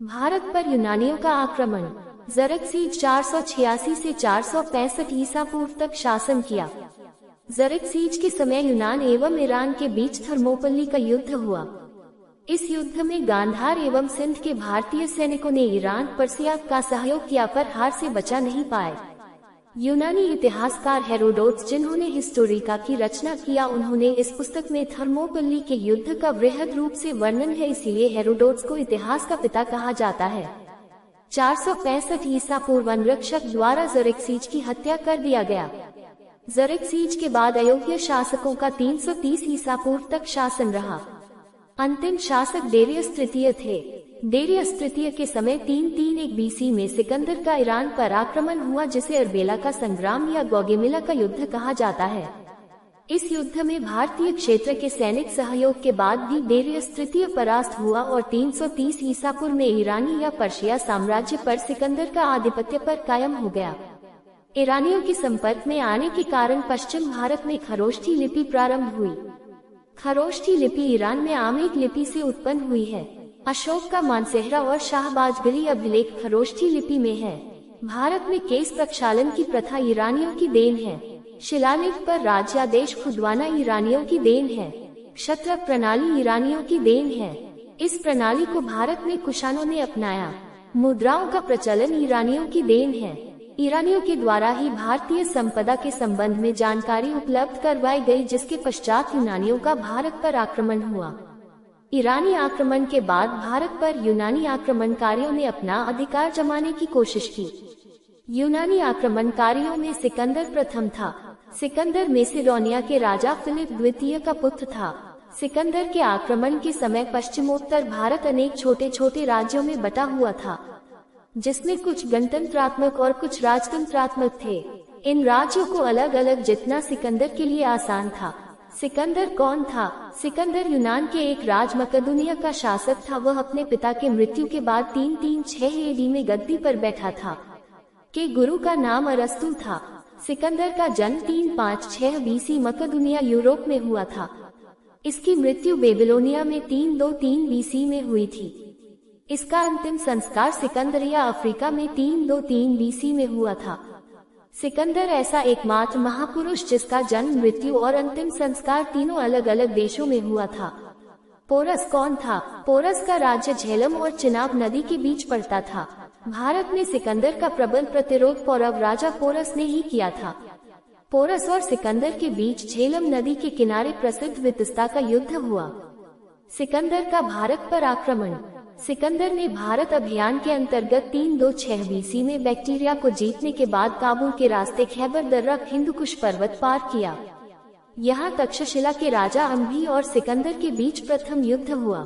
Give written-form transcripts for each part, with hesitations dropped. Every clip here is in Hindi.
भारत पर यूनानियों का आक्रमण। ज़रक्सीज 486 से 465 ईसा पूर्व तक शासन किया। ज़रक्सीज के समय यूनान एवं ईरान के बीच थर्मोपल्ली का युद्ध हुआ। इस युद्ध में गांधार एवं सिंध के भारतीय सैनिकों ने ईरान पर्सिया का सहयोग किया पर हार से बचा नहीं पाए। यूनानी इतिहासकार हेरोडोटस, जिन्होंने हिस्टोरिका की रचना किया, उन्होंने इस पुस्तक में थर्मोपल्ली के युद्ध का वृहद रूप से वर्णन है, इसीलिए हेरोडोटस को इतिहास का पिता कहा जाता है। 465 ईसा पूर्व अंगरक्षक द्वारा ज़रक्सीज की हत्या कर दिया गया। ज़रक्सीज के बाद अयोग्य शासकों का 330 ईसा पूर्व तक शासन रहा। अंतिम शासक डेरियस तृतीय थे। डेरियस तृतीय के समय 331 बीसी में सिकंदर का ईरान पर आक्रमण हुआ, जिसे अर्बेला का संग्राम या गौगेमिला का युद्ध कहा जाता है। इस युद्ध में भारतीय क्षेत्र के सैनिक सहयोग के बाद भी डेरियस तृतीय परास्त हुआ और 330 ईसा पूर्व में ईरानी या पर्शिया साम्राज्य पर सिकंदर का आधिपत्य पर कायम हो गया। ईरानियों के संपर्क में आने के कारण पश्चिम भारत में खरोष्ठी लिपि प्रारंभ हुई। खरोष्ठी लिपि ईरान में आमेक लिपि से उत्पन्न हुई है। अशोक का मानसेहरा और शाहबाजगली अभिलेख खरोष्ठी लिपि में है। भारत में केस प्रक्षालन की प्रथा ईरानियों की देन है। शिलालेख पर राज्यादेश खुदवाना ईरानियों की देन है। क्षत्रप प्रणाली ईरानियों की देन है। इस प्रणाली को भारत में कुषाणों ने अपनाया। मुद्राओं का प्रचलन ईरानियों की देन है। ईरानियों के द्वारा ही भारतीय संपदा के संबंध में जानकारी उपलब्ध करवाई गई, जिसके पश्चात यूनानियों का भारत पर आक्रमण हुआ। ईरानी आक्रमण के बाद भारत पर यूनानी आक्रमणकारियों ने अपना अधिकार जमाने की कोशिश की। यूनानी आक्रमणकारियों में सिकंदर प्रथम था। सिकंदर मैसेडोनिया के राजा फिलिप द्वितीय का पुत्र था। सिकंदर के आक्रमण के समय पश्चिमोत्तर भारत अनेक छोटे छोटे राज्यों में बटा हुआ था, जिसमें कुछ गणतंत्रात्मक और कुछ राजतंत्रात्मक थे। इन राज्यों को अलग अलग जीतना सिकंदर के लिए आसान था। सिकंदर कौन था? सिकंदर यूनान के एक राज मकदूनिया का शासक था। वह अपने पिता के मृत्यु के बाद 336 एडी में गद्दी पर बैठा था। के गुरु का नाम अरस्तु था। सिकंदर का जन्म 356 बीसी मकदूनिया यूरोप में हुआ था। इसकी मृत्यु बेबीलोनिया में 323 बीसी में हुई थी। इसका अंतिम संस्कार सिकंदरिया अफ्रीका में 323 बीसी में हुआ था। सिकंदर ऐसा एकमात्र महापुरुष जिसका जन्म, मृत्यु और अंतिम संस्कार तीनों अलग अलग देशों में हुआ था। पोरस कौन था? पोरस का राज्य झेलम और चिनाब नदी के बीच पड़ता था। भारत में सिकंदर का प्रबल प्रतिरोध पौरव राजा पोरस ने ही किया था। पोरस और सिकंदर के बीच झेलम नदी के किनारे प्रसिद्ध वितस्ता का युद्ध हुआ। सिकंदर का भारत पर आक्रमण। सिकंदर ने भारत अभियान के अंतर्गत 326 बीसी में बैक्टीरिया को जीतने के बाद काबुल के रास्ते खैबर दर्रा हिंदुकुश पर्वत पार किया। यहाँ तक्षशिला के राजा अम्भी और सिकंदर के बीच प्रथम युद्ध हुआ।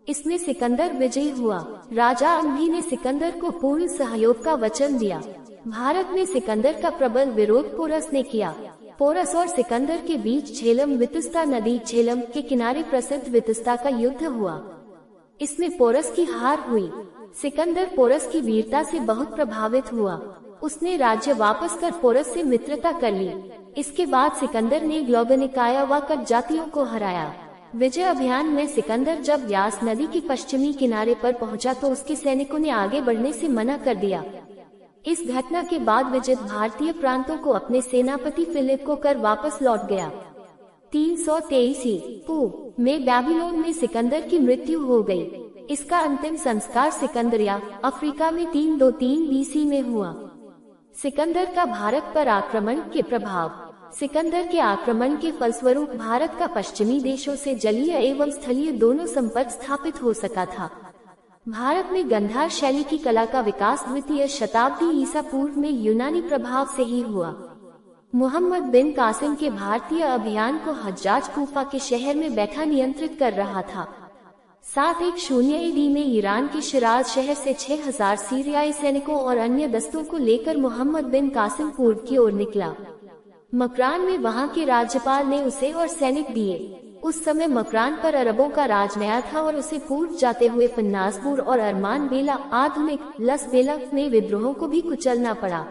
इसमें सिकंदर विजयी हुआ। राजा अम्भी ने सिकंदर को पूर्ण सहयोग का वचन दिया। भारत में सिकंदर का प्रबल विरोध पोरस ने किया। पोरस और सिकंदर के बीच झेलम वितस्ता नदी झेलम के किनारे प्रसिद्ध वितस्ता का युद्ध हुआ। इसमें पोरस की हार हुई। सिकंदर पोरस की वीरता से बहुत प्रभावित हुआ। उसने राज्य वापस कर पोरस से मित्रता कर ली। इसके बाद सिकंदर ने ग्लोगनिकाया व कट जातियों को हराया। विजय अभियान में सिकंदर जब व्यास नदी के पश्चिमी किनारे पर पहुंचा तो उसके सैनिकों ने आगे बढ़ने से मना कर दिया। इस घटना के बाद विजित भारतीय प्रांतों को अपने सेनापति फिलिप को कर वापस लौट गया। 323 पूर्व में बेबीलोन में सिकंदर की मृत्यु हो गई। इसका अंतिम संस्कार सिकंदरिया अफ्रीका में 323 बीसी में हुआ। सिकंदर का भारत पर आक्रमण के प्रभाव। सिकंदर के आक्रमण के फलस्वरूप भारत का पश्चिमी देशों से जलीय एवं स्थलीय दोनों संपर्क स्थापित हो सका था। भारत में गंधार शैली की कला का विकास द्वितीय शताब्दी ईसा पूर्व में यूनानी प्रभाव से ही हुआ। मोहम्मद बिन कासिम के भारतीय अभियान को हज्जाज कूफा के शहर में बैठा नियंत्रित कर रहा था। 710 एडी में ईरान के शिराज शहर से 6000 सीरियाई सैनिकों और अन्य दस्तों को लेकर मोहम्मद बिन कासिम पूर्व की ओर निकला। मकरान में वहां के राज्यपाल ने उसे और सैनिक दिए। उस समय मकरान पर अरबों का राज नया था और उसे पूर्व जाते हुए फिन्नासपुर और अरमान बेला आधुनिक लस बेला में विद्रोहों को भी कुचलना पड़ा।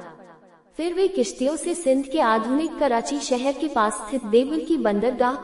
फिर वे किश्तियों से सिंध के आधुनिक कराची शहर के पास स्थित देवल की बंदरगाह